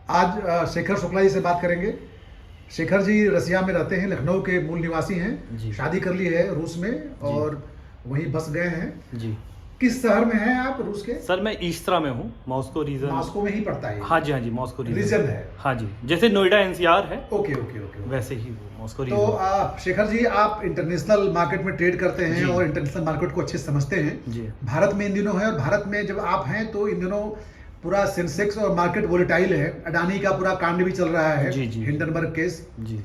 आज शेखर शुक्ला जी से बात करेंगे। शेखर जी रसिया में रहते हैं, लखनऊ के मूल निवासी हैं। जी। शादी कर ली है रूस में और वहीं बस गए हैं। जी किस शहर में हैं आप रूस के? सर, मैं ईस्ट्रा में हूँ, मॉस्को रीजन। मॉस्को में ही पड़ता है ये? हाँ जी, मॉस्को रीजन है। हाँ जी, जैसे नोएडा एनसीआर है ओके ओके ओके। वैसे ही वो मॉस्को तो रीजन। शेखर जी, आप इंटरनेशनल मार्केट में ट्रेड करते हैं जी। और इंटरनेशनल मार्केट को अच्छे से समझते हैं। जी भारत में इन दिनों है, और भारत में जब आप हैं तो इन दिनों पूरा सेंसेक्स और मार्केट वोलेटाइल है। अडानी का पूरा कांड भी चल रहा है, जी, जी। Hindenburg case. जी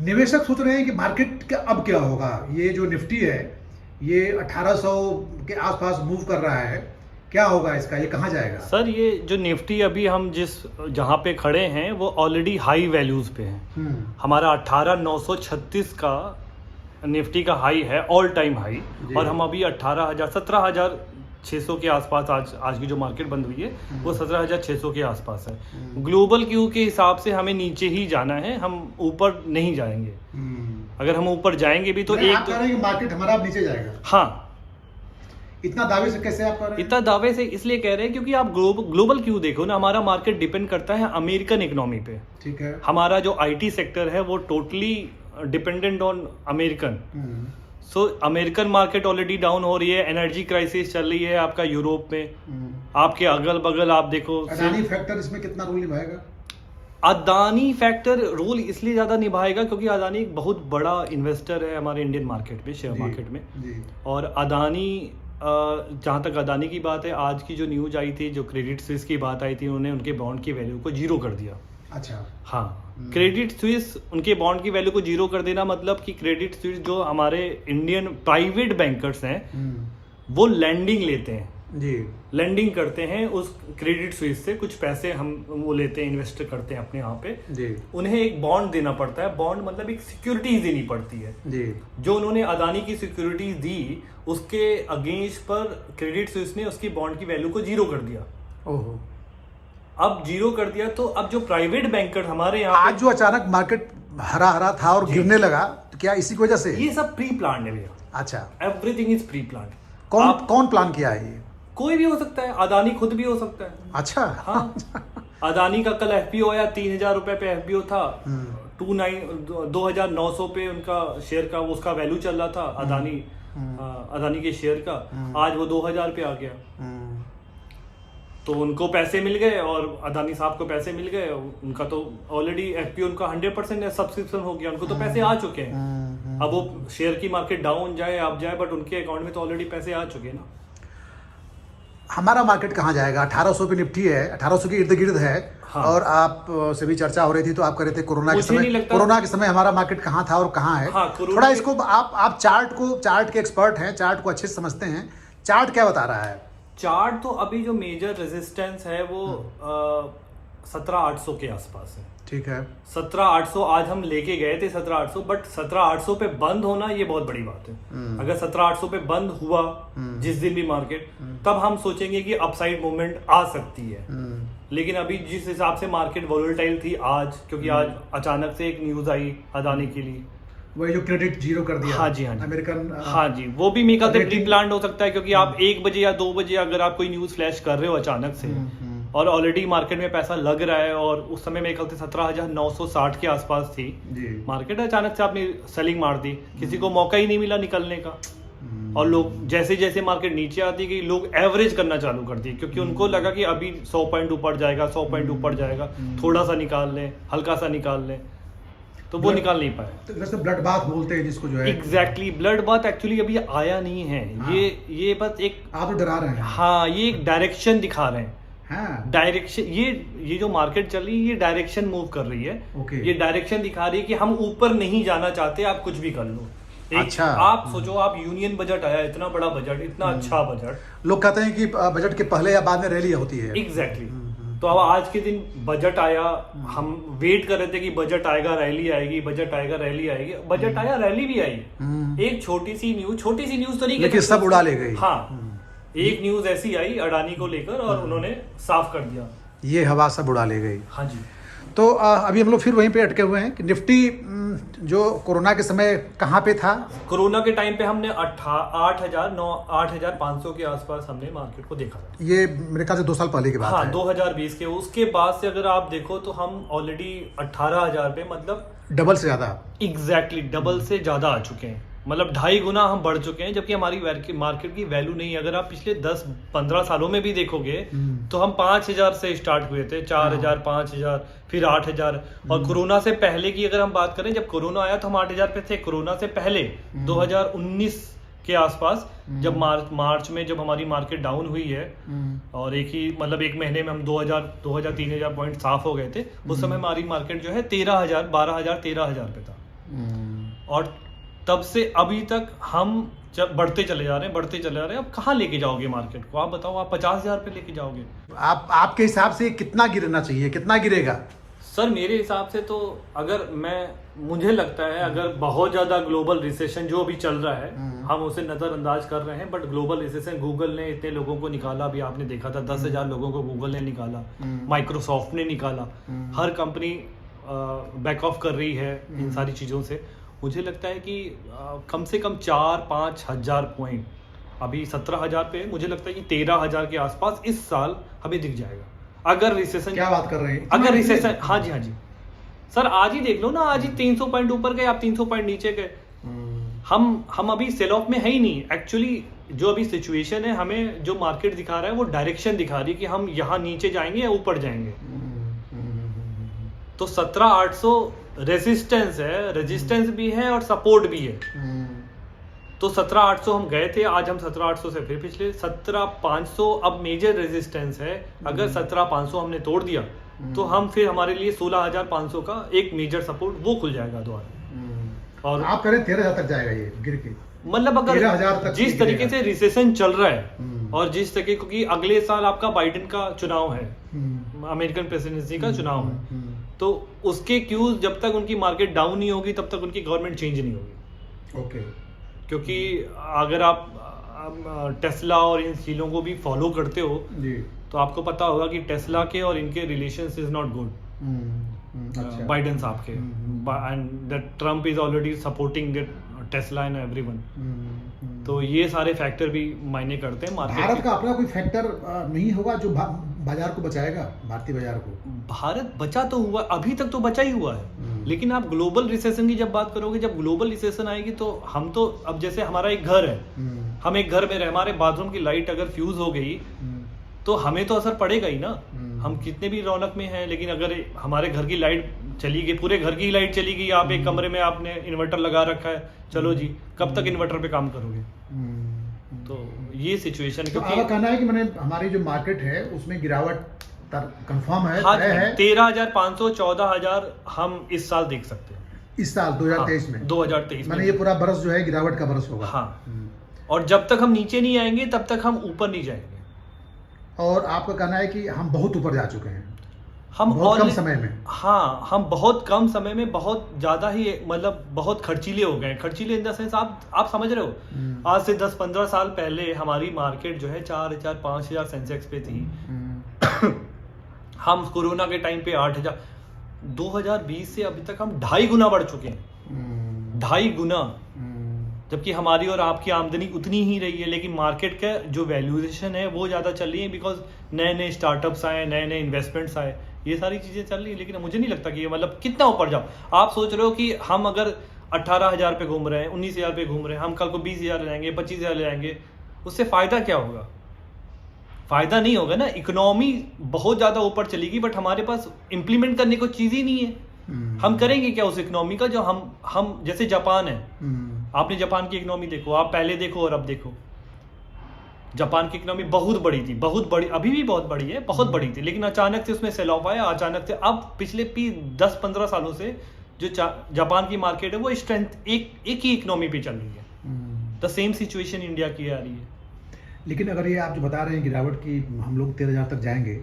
निवेशक सोच रहे हैं कि मार्केट का अब क्या होगा। ये जो निफ्टी है ये 1800 के आसपास मूव कर रहा है, क्या होगा इसका, ये कहाँ जाएगा? सर, ये जो निफ्टी अभी हम जहाँ पे खड़े हैं वो ऑलरेडी हाई वैल्यूज पे है। हमारा 18,936 का निफ्टी का हाई है, ऑल टाइम हाई। और हम अभी 17,600 के आसपास आज की जो मार्केट बंद हुई है वो 17,600 के आसपास है। ग्लोबल क्यू के हिसाब से हमें नीचे ही जाना है, हम ऊपर नहीं जाएंगे। अगर हम ऊपर जाएंगे भी तो आप कह रहे हैं कि मार्केट हमारा अब नीचे जाएगा? हाँ। इतना दावे से कैसे आप कह रहे हैं? इतना दावे से इसलिए कह रहे हैं क्योंकि आप ग्लोबल क्यू देखो ना, हमारा मार्केट डिपेंड करता है अमेरिकन इकोनॉमी पे। ठीक है। हमारा जो आईटी सेक्टर है वो totally dependent on American. So American market already down हो रही है, एनर्जी क्राइसिस चल रही है आपका यूरोप में। आपके अगल बगल आप देखो, अडानी फैक्टर इसमें कितना रोल निभाएगा? अदानी फैक्टर रोल इसलिए ज़्यादा निभाएगा क्योंकि अदानी एक बहुत बड़ा इन्वेस्टर है हमारे इंडियन मार्केट में, शेयर मार्केट में। और अदानी, जहाँ तक अदानी की बात है, आज की जो न्यूज आई थी, जो क्रेडिट स्विस की बात आई थी, उन्होंने उनके बॉन्ड की वैल्यू को जीरो कर दिया। अच्छा। हाँ, क्रेडिट स्विस उनके बॉन्ड की वैल्यू को जीरो कर देना मतलब कि क्रेडिट स्विस जो हमारे इंडियन प्राइवेट बैंकर्स हैं वो लैंडिंग लेते हैं जी, लैंडिंग करते हैं उस क्रेडिट स्विस से, कुछ पैसे हम वो लेते हैं, इन्वेस्ट करते हैं अपने यहाँ पे जी। उन्हें एक बॉन्ड देना पड़ता है। बॉन्ड मतलब एक सिक्योरिटीज देनी पड़ती है जी। जो उन्होंने अदानी की सिक्योरिटीज दी, उसके अगेंस्ट पर क्रेडिट स्विस ने उसकी बॉन्ड की वैल्यू को जीरो कर दिया। ओहो। अब जीरो कर दिया तो अब जो प्राइवेट बैंकर हमारे यहाँ आज जो अचानक मार्केट हरा हरा था और गिरने लगा, तो क्या इसी की वजह से? ये सब प्री प्लान है भैया। अच्छा। Everything is pre plan. कौन प्लान किया है ये? कोई भी हो सकता है, अदानी खुद भी हो सकता है। अच्छा। हाँ। अदानी का कल एफपीओ आया, 3,000 रुपए पे एफपीओ था। 2,900 पे उनका शेयर का उसका वैल्यू चल रहा था, अदानी के शेयर का। आज वो 2,000 पे आ गया। तो उनको पैसे मिल गए और अदानी साहब को पैसे मिल गए। उनका तो ऑलरेडी एफपीओ उनका 100% सब्सक्रिप्शन हो गया, उनको तो पैसे आ चुके हैं। अब वो शेयर की मार्केट डाउन जाए अप जाए, बट उनके अकाउंट में तो ऑलरेडी पैसे आ चुके हैं ना। हमारा मार्केट कहाँ जाएगा? 1800 पे निफ्टी है, 1800 के इर्द गिर्द है। हाँ। और आप से भी चर्चा हो रही थी तो आप कह रहे थे कोरोना के समय हमारा मार्केट कहाँ था और कहाँ है। हाँ, थोड़ा इसको आप चार्ट के एक्सपर्ट हैं, चार्ट को अच्छे से समझते हैं, चार्ट क्या बता रहा है? चार्ट तो अभी जो मेजर रेजिस्टेंस है वो 17,800 के आसपास है। ठीक है। 17,800 आज हम लेके गए थे 17,800, बट 17,800 पे बंद होना ये बहुत बड़ी बात है। अगर 17,800 पे बंद हुआ जिस दिन भी मार्केट, तब हम सोचेंगे कि अपसाइड मूवमेंट आ सकती है। लेकिन अभी जिस हिसाब से मार्केट वोलेटाइल थी आज, क्योंकि आज अचानक से एक न्यूज आई अदानी के लिए, वही जो क्रेडिट जीरो कर दिया। हाँ जी, हाँ जी। अमेरिकन। हाँ जी, वो भी मेरे ख्याल से प्री प्लान हो सकता है, क्योंकि आप 1 बजे या 2 बजे अगर आप कोई न्यूज फ्लैश कर रहे हो अचानक से और ऑलरेडी मार्केट में पैसा लग रहा है, और उस समय मेरे ख्याल से 17,960 के आसपास थी मार्केट, अचानक से आपने सेलिंग मार दी, किसी को मौका ही नहीं मिला निकलने का। और लोग जैसे जैसे मार्केट नीचे आती गई, लोग एवरेज करना चालू कर दिए, क्योंकि उनको लगा कि अभी 100 पॉइंट ऊपर जाएगा, 100 पॉइंट ऊपर जाएगा, थोड़ा सा निकाल लें, हल्का सा निकाल लें, तो वो निकाल नहीं पाए। तो वैसे ब्लड बाथ बोलते हैं जिसको, जो है एग्जैक्टली ब्लड बाथ एक्चुअली अभी आया नहीं है। हाँ। ये बस एक, आप तो डरा रहे हैं। हाँ, ये एक डायरेक्शन दिखा रहे हैं। हाँ। डायरेक्शन, ये जो मार्केट चल रही है ये डायरेक्शन मूव कर रही है। ओके। ये डायरेक्शन दिखा रही है कि हम ऊपर नहीं जाना चाहते, आप कुछ भी कर लो। अच्छा। आप सोचो, आप यूनियन बजट आया, इतना बड़ा बजट, इतना अच्छा बजट। लोग कहते हैं कि बजट के पहले या बाद में रैली होती है। एग्जैक्टली। तो अब आज के दिन बजट आया, हम वेट कर रहे थे कि बजट आएगा रैली आएगी, बजट आएगा रैली आएगी, बजट आया, रैली भी आई। एक छोटी सी न्यूज तो नहीं, लेकिन सब उड़ा ले गई। हाँ, एक न्यूज ऐसी आई अडानी को लेकर और उन्होंने साफ कर दिया, ये हवा सब उड़ा ले गई। हाँ जी। तो अभी हम लोग फिर वहीं पे अटके हुए हैं कि निफ्टी जो कोरोना के समय कहाँ पे था? कोरोना के टाइम पे हमने 8,500 के आसपास हमने मार्केट को देखा था। ये मेरे ख्याल से 2 साल पहले की बात हाँ, है। 2020 के उसके बाद से अगर आप देखो तो हम ऑलरेडी 18,000 पे मतलब डबल से ज्यादा। एग्जैक्टली डबल से ज्यादा आ चुके हैं, मतलब 2.5 गुना हम बढ़ चुके हैं, जबकि हमारी मार्केट की वैल्यू नहीं है। अगर आप पिछले 10-15 सालों में भी देखोगे तो हम 5,000 से स्टार्ट हुए थे, 4,000, 5,000, फिर 8,000। और कोरोना से पहले की अगर हम बात करें, जब कोरोना आया तो हम 8,000 पे थे। कोरोना से पहले 2019 के आसपास जब मार्च में जब हमारी मार्केट डाउन हुई है और एक महीने में हम 2,000-3,000 पॉइंट साफ हो गए थे, उस समय हमारी मार्केट जो है 13,000, 12,000, 13,000 पे था। और तब से अभी तक हम जब बढ़ते चले जा रहे हैं। अब कहाँ लेके जाओगे मार्केट को? आप बताओ, आप 50,000 पे लेके जाओगे? आपके हिसाब से कितना गिरना चाहिए, कितना गिरेगा? सर मेरे हिसाब से तो मुझे लगता है अगर बहुत ज्यादा ग्लोबल रिसेशन जो अभी चल रहा है हम उसे नजरअंदाज कर रहे हैं, बट ग्लोबल रिसेशन गूगल ने इतने लोगों को निकाला, अभी आपने देखा था 10,000 लोगों को गूगल ने निकाला, माइक्रोसॉफ्ट ने निकाला, हर कंपनी बैक ऑफ कर रही है इन सारी चीजों से। मुझे लगता है कि कम से कम 4-5 हजार पॉइंट, अभी 17,000 पे, मुझे लगता है कि 13,000 के आसपास इस साल हमें दिख जाएगा अगर रिसेशन। क्या बात कर रहे हैं? अगर रिसेशन, हाँ जी सर, आज ही देख लो ना, आज ही 300 पॉइंट ऊपर गए, आप 300 पॉइंट नीचे गए। हम अभी सेल ऑफ में है ही नहीं। एक्चुअली जो अभी सिचुएशन है, हमें जो मार्केट दिखा रहा है वो डायरेक्शन दिखा रही है कि हम यहाँ नीचे जाएंगे या ऊपर जाएंगे। तो 17,800 रेजिस्टेंस है, रेजिस्टेंस भी है और सपोर्ट भी है। तो 17,800 हम गए थे, आज हम 17,800 से फिर पिछले 17,500 अब मेजर रेजिस्टेंस है। अगर 17,500 हमने तोड़ दिया तो हम फिर हमारे लिए 16,500 का एक मेजर सपोर्ट वो खुल जाएगा दोबारा। और आप करें 13,000 तक जाएगा ये गिर के, मतलब अगर 13,000 तक जिस तरीके से रिसेशन चल रहा है और जिस तरीके, क्योंकि अगले साल आपका बाइडेन का चुनाव है, अमेरिकन प्रेसिडेंसी का चुनाव है, तो उसके क्यूज जब तक उनकी मार्केट डाउन नहीं होगी तब तक उनकी गवर्नमेंट चेंज नहीं होगी। ओके। क्योंकि अगर आप टेस्ला और इन चीजों को भी फॉलो करते हो जी, तो आपको पता होगा कि टेस्ला के और इनके relations is not good, Biden साहब के, and that Trump is already supporting that Tesla and everyone. तो ये सारे फैक्टर भी मायने करते हैं मार्केट। भारत का अपना कोई फैक्टर नहीं होगा जो बाजार को बचाएगा, भारतीय बाजार को? भारत बचा तो हुआ, अभी तक तो बचा ही हुआ है, लेकिन आप ग्लोबल रिसेशन की जब बात करोगे, जब ग्लोबल रिसेशन आएगी तो हम तो, अब जैसे हमारा एक घर है, हम एक घर में रहे, हमारे बाथरूम की लाइट अगर फ्यूज हो गई तो हमें तो असर पड़ेगा ही ना। हम कितने भी रौनक में हैं, लेकिन अगर हमारे घर की लाइट चली गई, पूरे घर की लाइट चली गई, आप एक कमरे में आपने इन्वर्टर लगा रखा है, चलो जी, कब तक इन्वर्टर पे काम करोगे? तो ये सिचुएशन, तो आपका कहना है कि मैंने हमारी जो मार्केट है उसमें गिरावट कंफर्म है? हाँ, है 13,500, 14,000 हम इस साल देख सकते हैं, इस साल 2023 में। 2023 मैंने ये पूरा बरस जो है गिरावट का बरस होगा। हाँ, और जब तक हम नीचे नहीं आएंगे तब तक हम ऊपर नहीं जाएंगे। और आपका कहना है कि हम बहुत ऊपर जा चुके हैं, हम बहुत कम समय में? हाँ, हम बहुत कम समय में बहुत ज्यादा ही, मतलब बहुत खर्चीले हो गए। खर्चीले इन द सेंस, आप समझ रहे हो, आज से 10-15 साल पहले हमारी मार्केट जो है 4,000, 5,000 सेंसेक्स पे थी। हम कोरोना के टाइम पे 8,000, 2020 से अभी तक हम 2.5 गुना बढ़ चुके हैं, 2.5 गुना। जबकि हमारी और आपकी आमदनी उतनी ही रही है, लेकिन मार्केट का जो वैल्यूएशन है वो ज़्यादा चल रही है, बिकॉज नए नए स्टार्टअप्स आए, नए नए इन्वेस्टमेंट्स आए, ये सारी चीज़ें चल रही है। लेकिन मुझे नहीं लगता कि ये, मतलब कितना ऊपर जाओ। आप सोच रहे हो कि हम अगर 18,000 पे घूम रहे हैं, 19,000 पे घूम रहे हैं, हम कल को 20,000 ले जाएंगे, 25,000 ले जाएंगे, उससे फ़ायदा क्या होगा? फ़ायदा नहीं होगा ना। इकोनॉमी बहुत ज़्यादा ऊपर चलेगी, बट हमारे पास इम्प्लीमेंट करने को चीज़ ही नहीं है। हम करेंगे क्या उस इकोनॉमी का? जो हम जैसे जापान है, आपने जापान की इकोनॉमी देखो, आप पहले देखो और अब देखो। जापान की इकोनॉमी बहुत बड़ी थी, बहुत बड़ी, अभी भी बहुत बड़ी है, बहुत बड़ी थी, लेकिन अचानक से उसमें सेल ऑफ आया, अचानक से। अब पिछले 10-15 सालों से जो जापान की मार्केट है वो स्ट्रेंथ एक ही इकोनॉमी पे चल रही है। द सेम सिचुएशन इंडिया की आ रही है। लेकिन अगर ये आप जो बता रहे हैं गिरावट की, हम लोग 13,000 तक जाएंगे,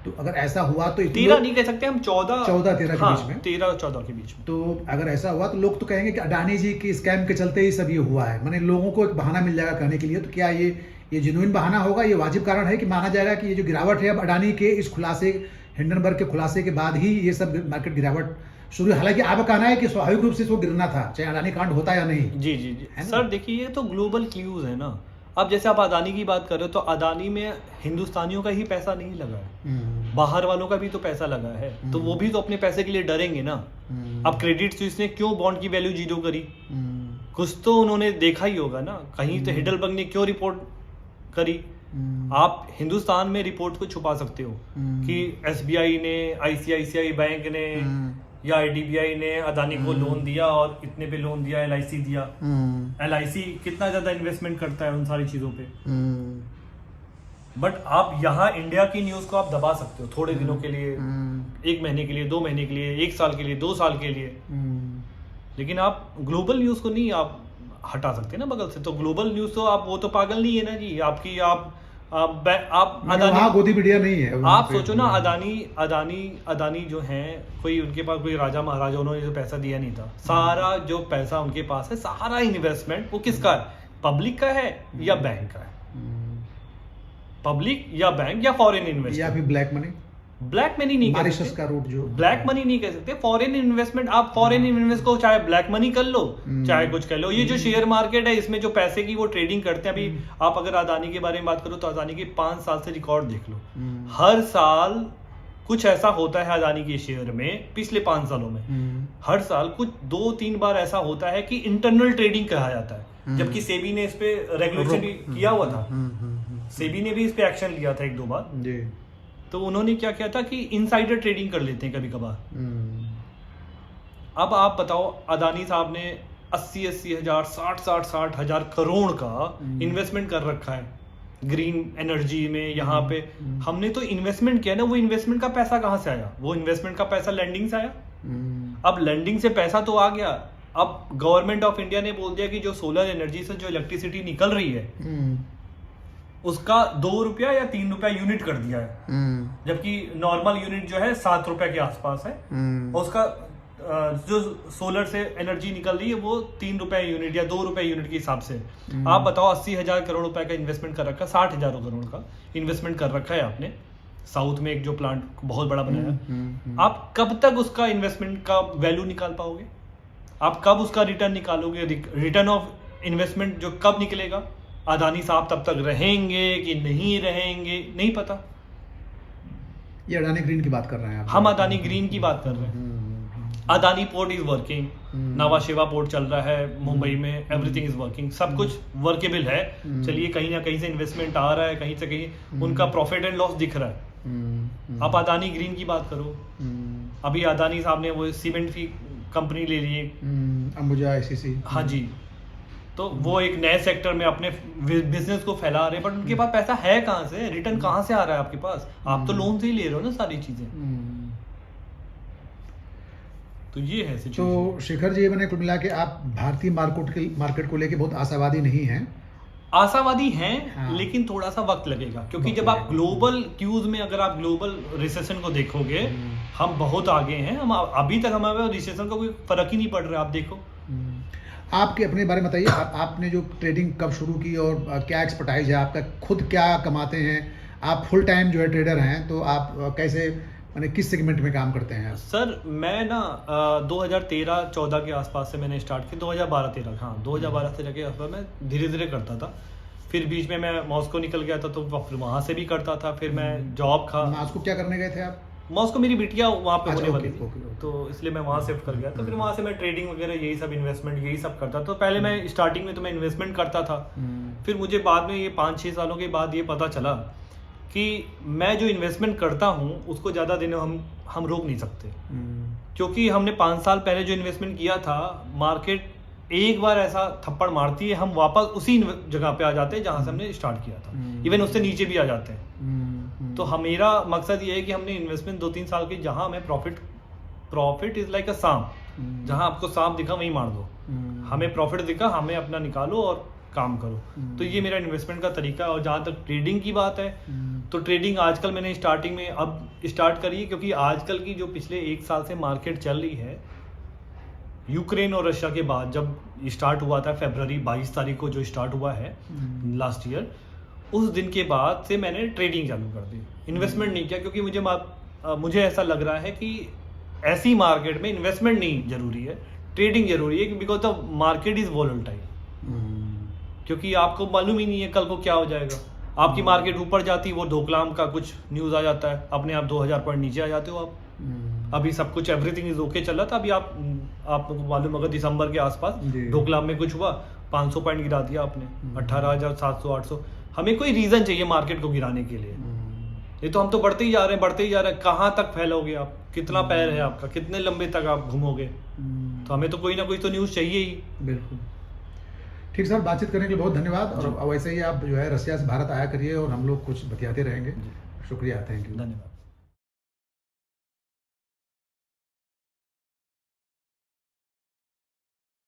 तो अगर ऐसा हुआ तो 13 नहीं कह सकते हम, 14-13 के बीच में, 13-14 के बीच में। तो अगर ऐसा हुआ तो लोग तो कहेंगे कि अडानी जी की स्कैम के चलते ही सब ये हुआ है। माने लोगों को एक बहाना मिल जाएगा कहने के लिए। तो क्या ये जेन्युइन बहाना होगा? ये वाजिब कारण है कि माना जाएगा कि ये जो गिरावट है अब अडानी के इस खुलासे हिंडनबर्ग के खुलासे के बाद ही ये सब मार्केट गिरावट शुरू, हालांकि आपका कहना है कि स्वाभाविक रूप से इसको गिरना था, चाहे अडानी कांड होता या नहीं। जी जी जी है ना? सर देखिए, ये तो ग्लोबल क्यूज है ना। अब जैसे आप अदानी की बात कर रहे हो, तो अदानी में हिंदुस्तानियों का ही पैसा नहीं लगा है, बाहर वालों का भी तो पैसा लगा है, तो वो भी तो अपने पैसे के लिए डरेंगे ना। अब क्रेडिट स्विस ने क्यों बॉन्ड की वैल्यू 0 करी? कुछ तो उन्होंने देखा ही होगा ना, कहीं तो हिडलबर्ग ने क्यों रिपोर्ट करी? आप हिंदुस्तान में रिपोर्ट को छुपा सकते हो कि एसबीआई ने, आईसीआईसीआई बैंक ने या आईडीबीआई ने अदानी को लोन दिया और इतने पे लोन दिया, एलआईसी दिया। एलआईसी कितना ज्यादा इन्वेस्टमेंट करता है उन सारी चीजों पे। बट आप यहाँ इंडिया की न्यूज को आप दबा सकते हो थोड़े दिनों के लिए, 1 महीने के लिए, 2 महीने के लिए, 1 साल के लिए, 2 साल के लिए, लेकिन आप ग्लोबल न्यूज को नहीं आप हटा सकते ना बगल से। तो ग्लोबल न्यूज तो आप, वो तो पागल नहीं है ना जी आपकी। आप वहाँ गोदी मीडिया नहीं है। आप सोचो ना, अदानी जो हैं, कोई उनके पास कोई राजा महाराजा उन्होंने जो पैसा दिया नहीं था, सारा जो पैसा उनके पास है, सारा इन्वेस्टमेंट वो किसका है? पब्लिक का है या बैंक का है? पब्लिक या बैंक या फॉरेन इन्वेस्टमेंट या फिर ब्लैक मनी। ब्लैक मनी नहीं कह मॉरिशस सकते, का रूट जो ब्लैक मनी नहीं कह सकते, फॉरेन इन्वेस्टमेंट। आप फॉरेन इन्वेस्ट को चाहे ब्लैक मनी कर लो, चाहे कुछ कर लो। ये जो शेयर मार्केट है, इसमें जो पैसे की वो ट्रेडिंग करते हैं। अभी आप अगर अदानी के बारे में बात करो तो अदानी के 5 साल से रिकॉर्ड देख लो, हर साल कुछ ऐसा होता है अदानी के शेयर में। पिछले 5 सालों में हर साल कुछ 2-3 बार ऐसा होता है कि इंटरनल ट्रेडिंग कहा जाता है, जबकि सेबी ने इस पे रेगुलेशन भी किया हुआ था। सेबी ने भी इस पे एक्शन लिया था 1-2 बार जी। तो उन्होंने क्या किया था कि इनसाइडर ट्रेडिंग कर लेते हैं कभी कभार। अब आप बताओ, अदानी साहब ने 80 हजार 60 हजार करोड़ का इन्वेस्टमेंट कर रखा है ग्रीन एनर्जी में। यहाँ पे हमने तो इन्वेस्टमेंट किया ना, वो इन्वेस्टमेंट का पैसा कहाँ से आया? वो इन्वेस्टमेंट का पैसा लैंडिंग से आया। अब लैंडिंग से पैसा तो आ गया, अब गवर्नमेंट ऑफ इंडिया ने बोल दिया कि जो सोलर एनर्जी से जो इलेक्ट्रिसिटी निकल रही है उसका 2 रुपया या 3 रुपया यूनिट कर दिया है, जबकि नॉर्मल यूनिट जो है 7 रुपया के आसपास है। और उसका जो सोलर से एनर्जी निकल रही है वो 3 रुपया यूनिट या 2 रुपया यूनिट के हिसाब से। आप बताओ, 80 हजार करोड़ रुपए का इन्वेस्टमेंट कर रखा है, 60 हजार करोड़ का इन्वेस्टमेंट कर रखा है आपने साउथ में, एक जो प्लांट बहुत बड़ा बनाया। आप कब तक उसका इन्वेस्टमेंट का वैल्यू निकाल पाओगे? आप कब उसका रिटर्न निकालोगे? रिटर्न ऑफ इन्वेस्टमेंट जो कब निकलेगा? अदानी साहब तब तक रहेंगे कि नहीं रहेंगे नहीं पता। ये अडानी ग्रीन की बात कर रहे हैं आप? हम अदानी ग्रीन की बात कर रहे हैं। अदानी पोर्ट इज वर्किंग, नवा शेवा पोर्ट चल रहा है मुंबई में, एवरीथिंग इज वर्किंग, सब कुछ वर्केबल है। चलिए, कहीं ना कहीं से इन्वेस्टमेंट आ रहा है, कहीं से कहीं उनका प्रॉफिट एंड लॉस दिख रहा है। आप अदानी ग्रीन की बात करो, अभी अदानी साहब ने वो सीमेंट की कंपनी ले ली है, अंबुजा आईसीसी। हाँ जी, तो वो एक नए सेक्टर में अपने बिजनेस को फैला रहे हैं, बट उनके पास पैसा है कहाँ से? रिटर्न कहाँ से आ रहा है आपके पास? आप तो लोन से ही ले रहे हो ना सारी चीजें। तो ये है सिचुएशन। तो शेखर जी, मैंने कुल मिला के आप भारतीय मार्केट को लेके बहुत आशावादी नहीं हैं? आशावादी हैं, हाँ। लेकिन थोड़ा सा वक्त लगेगा, क्योंकि जब आप ग्लोबल क्यूज में, अगर आप ग्लोबल रिसेशन को देखोगे, हम बहुत आगे हैं। हम अभी तक हमारे रिसेशन का कोई फर्क ही नहीं पड़ रहा है। आप देखो, आपके अपने बारे में बताइए, आपने जो ट्रेडिंग कब शुरू की और क्या एक्सपर्टाइज है आपका, खुद क्या कमाते हैं आप? फुल टाइम जो है ट्रेडर हैं, तो आप कैसे, माने किस सेगमेंट में काम करते हैं? सर मैं ना 2013-14 के आसपास से मैंने स्टार्ट किया, 2012-13, हाँ 2012-13 के आसपास मैं धीरे धीरे करता था। फिर बीच में मैं मॉस्को निकल गया था, तो फिर वहाँ से भी करता था। फिर मैं जॉब खा। मॉस्को क्या करने गए थे आप? मॉस्को मेरी बिटिया वहाँ पे होने वाली थी, ओके। तो इसलिए मैं वहाँ शिफ्ट कर गया। तो फिर वहाँ से मैं ट्रेडिंग वगैरह यही सब, इन्वेस्टमेंट यही सब करता था। तो पहले मैं स्टार्टिंग में तो मैं इन्वेस्टमेंट करता था, फिर मुझे बाद में ये 5-6 सालों के बाद ये पता चला कि मैं जो इन्वेस्टमेंट करता हूँ उसको ज़्यादा दिन हम रोक नहीं सकते, क्योंकि हमने 5 साल पहले जो इन्वेस्टमेंट किया था, मार्केट एक बार ऐसा थप्पड़ मारती है, हम वापस उसी जगह पे आ जाते हैं जहाँ से हमने स्टार्ट किया था, इवन उससे नीचे भी आ जाते हैं। तो मेरा मकसद ये है कि हमने इन्वेस्टमेंट 2-3 साल की, जहाँ हमें प्रॉफिट इज लाइक अ सांप, जहाँ आपको सांप दिखा वहीं मार दो। हमें प्रॉफिट दिखा, हमें अपना निकालो और काम करो। तो ये मेरा इन्वेस्टमेंट का तरीका है। और जहाँ तक ट्रेडिंग की बात है, तो ट्रेडिंग आजकल मैंने स्टार्टिंग में अब स्टार्ट करी है, क्योंकि आजकल की जो पिछले 1 साल से मार्केट चल रही है, यूक्रेन और रशिया के बाद जब स्टार्ट हुआ था, फरवरी 22 तारीख को जो स्टार्ट हुआ है लास्ट ईयर, उस दिन के बाद से मैंने ट्रेडिंग चालू कर दी। इन्वेस्टमेंट नहीं किया, क्योंकि मुझे मुझे ऐसा लग रहा है कि ऐसी मार्केट में इन्वेस्टमेंट नहीं जरूरी है, ट्रेडिंग जरूरी है, because the market is volatile. क्योंकि आपको मालूम ही नहीं है कल को क्या हो जाएगा। आपकी मार्केट ऊपर जाती, वो डोकलाम का कुछ न्यूज आ जाता है, अपने आप 2000 पॉइंट नीचे आ जाते हो आप। अभी सब कुछ एवरीथिंग इज ओके चल रहा था, अभी आपको मालूम होगा दिसंबर के आसपास डोकलाम में कुछ हुआ, 500 पॉइंट गिरा दिया आपने, 18,700 800। हमें कोई रीजन चाहिए मार्केट को गिराने के लिए। ये तो हम तो बढ़ते ही जा रहे हैं। कहाँ तक फैलोगे आप, कितना पैर है आपका, कितने लंबे तक आप घूमोगे? तो हमें तो कोई ना कोई तो न्यूज चाहिए ही। बिल्कुल ठीक सर, बातचीत करने के लिए बहुत धन्यवाद। और वैसे ही आप जो है रसिया से भारत आया करिए और हम लोग कुछ बतियाते रहेंगे। शुक्रिया, थैंक यू, धन्यवाद।